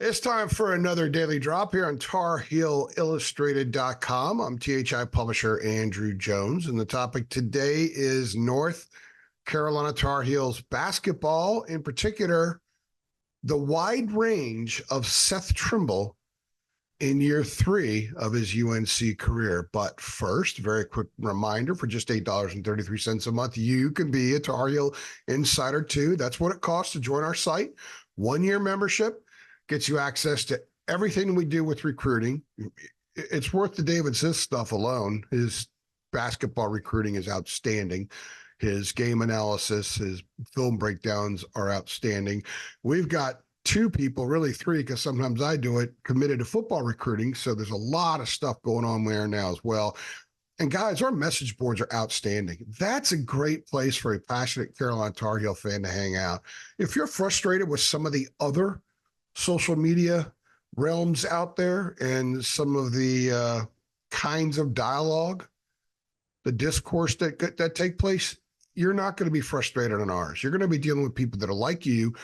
It's time for another daily drop here on TarHeelIllustrated.com. I'm THI publisher Andrew Jones, and the topic today is North Carolina Tar Heels basketball, in particular, the wide range of Seth Trimble in year 3 of his UNC career. But first, very quick reminder, for just $8.33 a month, you can be a Tar Heel Insider too. That's what it costs to join our site. 1-year membership gets you access to everything we do with recruiting. It's worth the David Sis stuff alone. His basketball recruiting is outstanding. His game analysis, his film breakdowns are outstanding. We've got 2 people, really 3, because sometimes I do it, committed to football recruiting. So there's a lot of stuff going on there now as well. And guys, our message boards are outstanding. That's a great place for a passionate Carolina Tar Heel fan to hang out. If you're frustrated with some of the other social media realms out there and some of the kinds of dialogue, the discourse that take place, you're not going to be frustrated on ours. You're going to be dealing with people that are like you,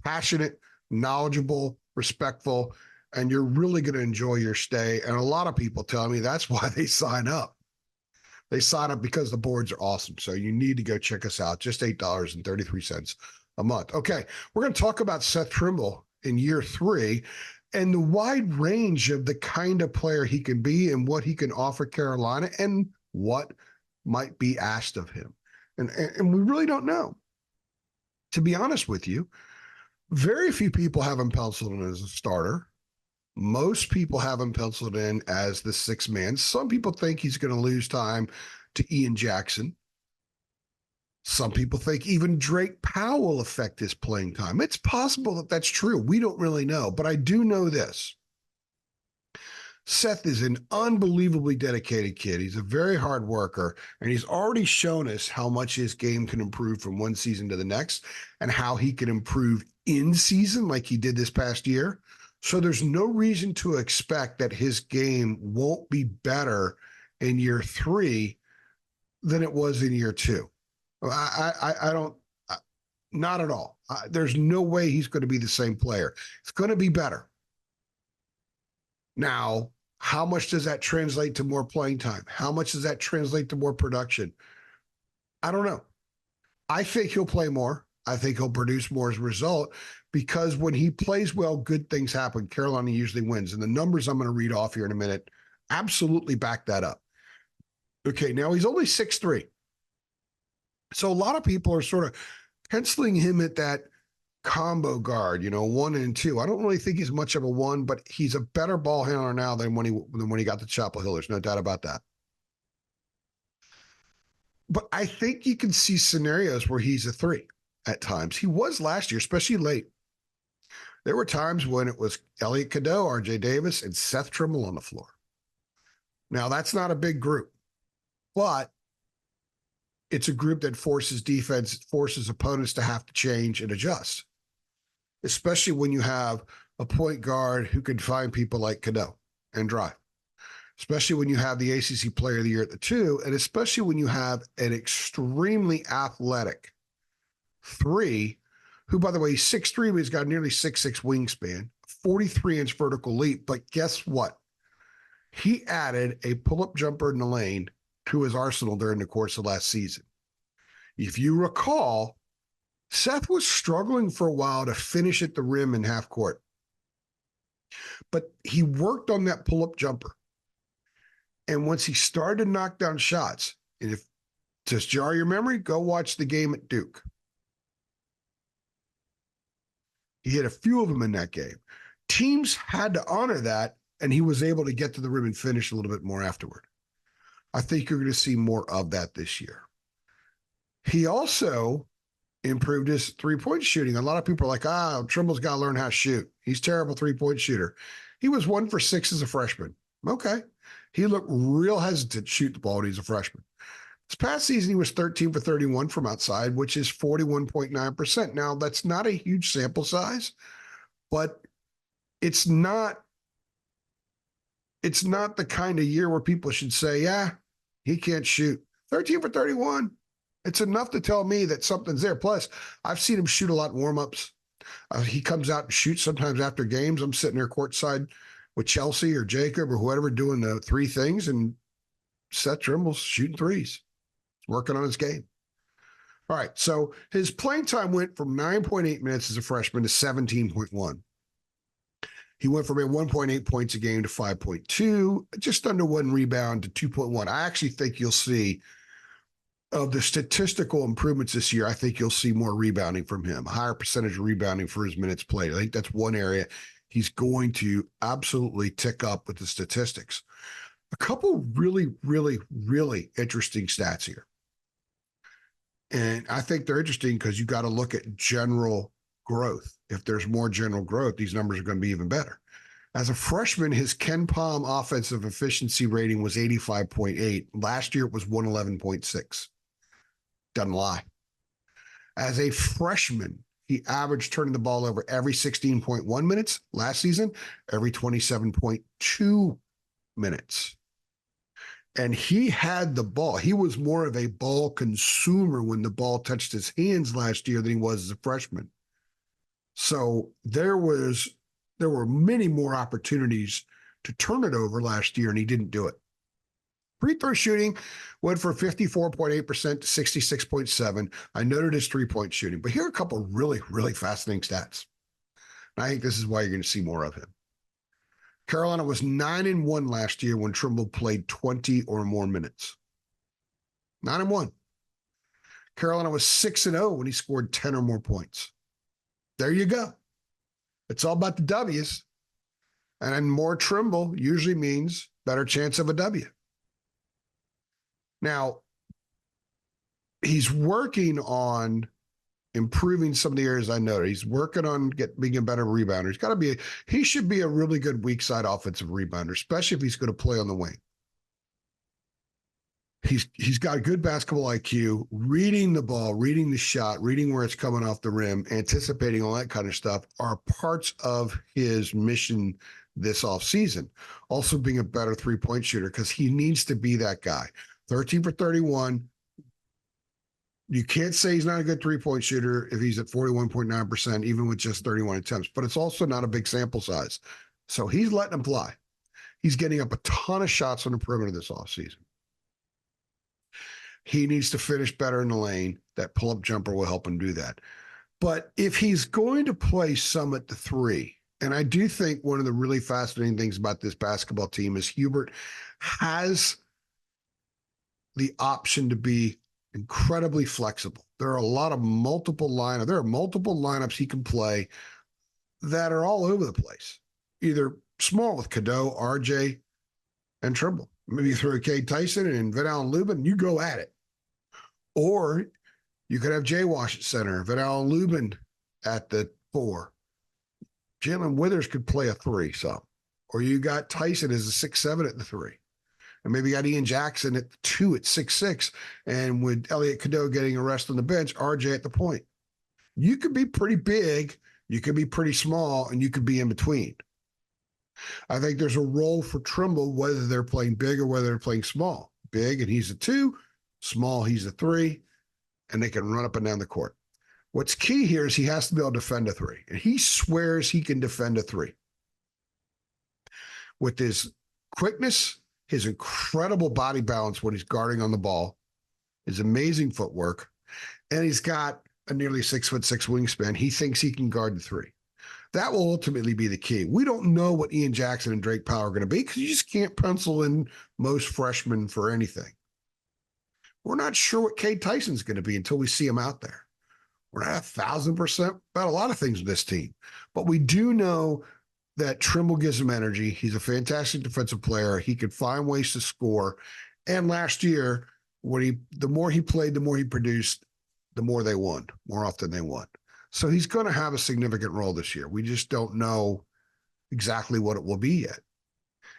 passionate, knowledgeable, respectful, and you're really going to enjoy your stay. And a lot of people tell me that's why they sign up. They sign up because the boards are awesome. So you need to go check us out. Just $8.33 a month. Okay, we're going to talk about Seth Trimble in year 3 and the wide range of the kind of player he can be and what he can offer Carolina and what might be asked of him. And we really don't know. To be honest with you, very few people have him penciled in as a starter. Most people have him penciled in as the 6th man. Some people think he's going to lose time to Ian Jackson. Some people think even Drake Powell will affect his playing time. It's possible that that's true. We don't really know, but I do know this. Seth is an unbelievably dedicated kid. He's a very hard worker, and he's already shown us how much his game can improve from one season to the next and how he can improve in season like he did this past year. So there's no reason to expect that his game won't be better in year 3 than it was in year 2. I don't, not at all. There's no way he's going to be the same player. It's going to be better. Now, how much does that translate to more playing time? How much does that translate to more production? I don't know. I think he'll play more. I think he'll produce more as a result, because when he plays well, good things happen. Carolina usually wins. And the numbers I'm going to read off here in a minute absolutely back that up. Okay, now he's only 6'3". So a lot of people are sort of penciling him at that combo guard, 1 and 2. I don't really think he's much of a 1, but he's a better ball handler now than when he got to Chapel Hill. There's no doubt about that. But I think you can see scenarios where he's a 3 at times. He was last year, especially late. There were times when it was Elliot Cadeau, RJ Davis, and Seth Trimble on the floor. Now, that's not a big group, but it's a group that forces opponents to have to change and adjust, especially when you have a point guard who can find people like Cadeau and drive, especially when you have the ACC Player of the Year at the 2, and especially when you have an extremely athletic 3, who, by the way, he's 6'3", but he's got nearly 6'6" wingspan, 43-inch vertical leap. But guess what? He added a pull-up jumper in the lane to his arsenal during the course of last season. If you recall, Seth was struggling for a while to finish at the rim in half court. But he worked on that pull-up jumper. And once he started to knock down shots, and if to jar your memory, go watch the game at Duke. He hit a few of them in that game. Teams had to honor that, and he was able to get to the rim and finish a little bit more afterward. I think you're going to see more of that this year. He also improved his three-point shooting. A lot of people are like, Trimble's got to learn how to shoot. He's a terrible three-point shooter. He was 1 for 6 as a freshman. Okay. He looked real hesitant to shoot the ball when he was a freshman. This past season, he was 13 for 31 from outside, which is 41.9%. Now, that's not a huge sample size, but it's not the kind of year where people should say, yeah, he can't shoot. 13 for 31. It's enough to tell me that something's there. Plus, I've seen him shoot a lot in warmups. He comes out and shoots sometimes after games. I'm sitting there courtside with Chelsea or Jacob or whoever doing the three things, and Seth Trimble's shooting threes, working on his game. All right, so his playing time went from 9.8 minutes as a freshman to 17.1. He went from 1.8 points a game to 5.2, just under 1 rebound to 2.1. I actually think you'll see, of the statistical improvements this year, I think you'll see more rebounding from him, a higher percentage of rebounding for his minutes played. I think that's one area he's going to absolutely tick up with the statistics. A couple really, really, really interesting stats here. And I think they're interesting because you got to look at general growth. If there's more general growth, these numbers are going to be even better. As a freshman, his Ken Pom offensive efficiency rating was 85.8. Last year, it was 111.6. Doesn't lie. As a freshman, he averaged turning the ball over every 16.1 minutes. Last season, every 27.2 minutes. And he had the ball. He was more of a ball consumer when the ball touched his hands last year than he was as a freshman. So there were many more opportunities to turn it over last year, and he didn't do it. Free throw shooting went from 54.8% to 66.7%. I noted his three-point shooting, but here are a couple of really, really fascinating stats. And I think this is why you're going to see more of him. Carolina was 9-1 last year when Trimble played 20 or more minutes. 9-1. Carolina was 6-0 when he scored 10 or more points. There you go. It's all about the W's. And more Trimble usually means better chance of a W. Now, he's working on improving some of the areas I noted. He's working on being a better rebounder. He should be a really good weak side offensive rebounder, especially if he's going to play on the wing. He's got a good basketball IQ, reading the ball, reading the shot, reading where it's coming off the rim, anticipating all that kind of stuff are parts of his mission this offseason. Also being a better three-point shooter because he needs to be that guy. 13 for 31. You can't say he's not a good three-point shooter if he's at 41.9%, even with just 31 attempts, but it's also not a big sample size. So he's letting him fly. He's getting up a ton of shots on the perimeter this offseason. He needs to finish better in the lane. That pull-up jumper will help him do that. But if he's going to play some at the three, and I do think one of the really fascinating things about this basketball team is Hubert has the option to be incredibly flexible. There are multiple lineups he can play that are all over the place. Either small with Cadeau, RJ, and Trimble. Maybe you throw Cade Tyson and Vidal and Lubin, you go at it. Or you could have Jay Wash at center, Vidal and Lubin at the 4. Jalen Withers could play a 3 some. Or you got Tyson as a 6'7" at the 3. And maybe you got Ian Jackson at the 2 at 6'6", and with Elliot Cadeau getting a rest on the bench, RJ at the point. You could be pretty big, you could be pretty small, and you could be in between. I think there's a role for Trimble, whether they're playing big or whether they're playing small. Big, and he's a 2. Small, he's a 3. And they can run up and down the court. What's key here is he has to be able to defend a 3. And he swears he can defend a 3. With his quickness, his incredible body balance when he's guarding on the ball, his amazing footwork, and he's got a nearly 6'6" wingspan. He thinks he can guard the 3. That will ultimately be the key. We don't know what Ian Jackson and Drake Powell are going to be because you just can't pencil in most freshmen for anything. We're not sure what Cade Tyson's going to be until we see him out there. We're not 1,000% about a lot of things with this team, but we do know that Trimble gives him energy. He's a fantastic defensive player. He could find ways to score. And last year, the more he played, the more he produced, the more they won. More often they won. So he's going to have a significant role this year. We just don't know exactly what it will be yet.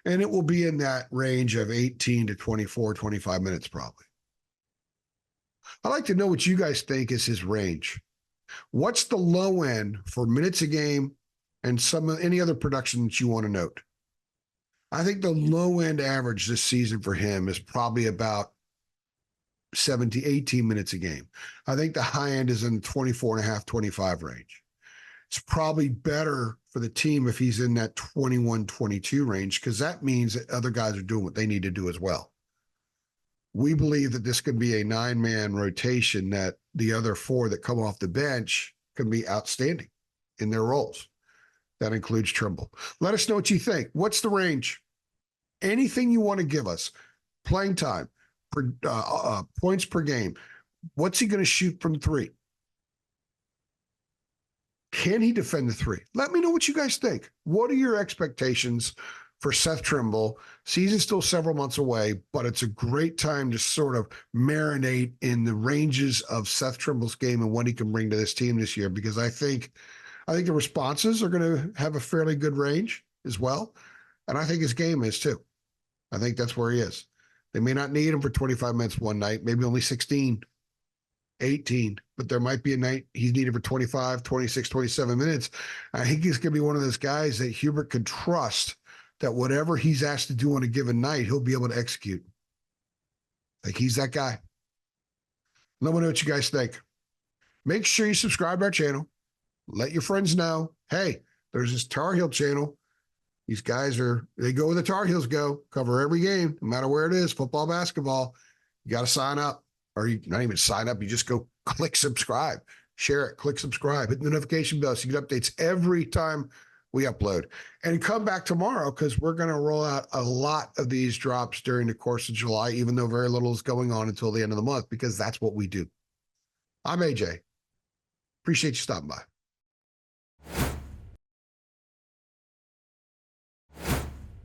And it will be in that range of 18 to 24, 25 minutes probably. I'd like to know what you guys think is his range. What's the low end for minutes a game and any other production that you want to note? I think the low end average this season for him is probably about 18 minutes a game. I think the high end is in the 24 and a half, 25 range. it's probably better for the team if he's in that 21, 22 range, because that means that other guys are doing what they need to do as well. We believe that this could be a 9-man rotation, that the other 4 that come off the bench can be outstanding in their roles. That includes Trimble. Let us know what you think. What's the range? Anything you want to give us. Playing time, points per game. What's he going to shoot from 3? Can he defend the 3? Let me know what you guys think. What are your expectations for Seth Trimble? Season's still several months away, but it's a great time to sort of marinate in the ranges of Seth Trimble's game and what he can bring to this team this year, because I think the responses are going to have a fairly good range as well. And I think his game is too. I think that's where he is. They may not need him for 25 minutes one night, maybe only 16, 18, but there might be a night he's needed for 25, 26, 27 minutes. I think he's going to be one of those guys that Hubert can trust, that whatever he's asked to do on a given night, he'll be able to execute. Like, he's that guy. Let me know what you guys think. Make sure you subscribe to our channel. Let your friends know, hey, there's this Tar Heel channel. These guys they go where the Tar Heels go, cover every game, no matter where it is, football, basketball. You got to sign up, or you not even sign up. You just go click subscribe, share it, click subscribe, hit the notification bell so you get updates every time we upload. And come back tomorrow, because we're going to roll out a lot of these drops during the course of July, even though very little is going on until the end of the month, because that's what we do. I'm AJ. Appreciate you stopping by.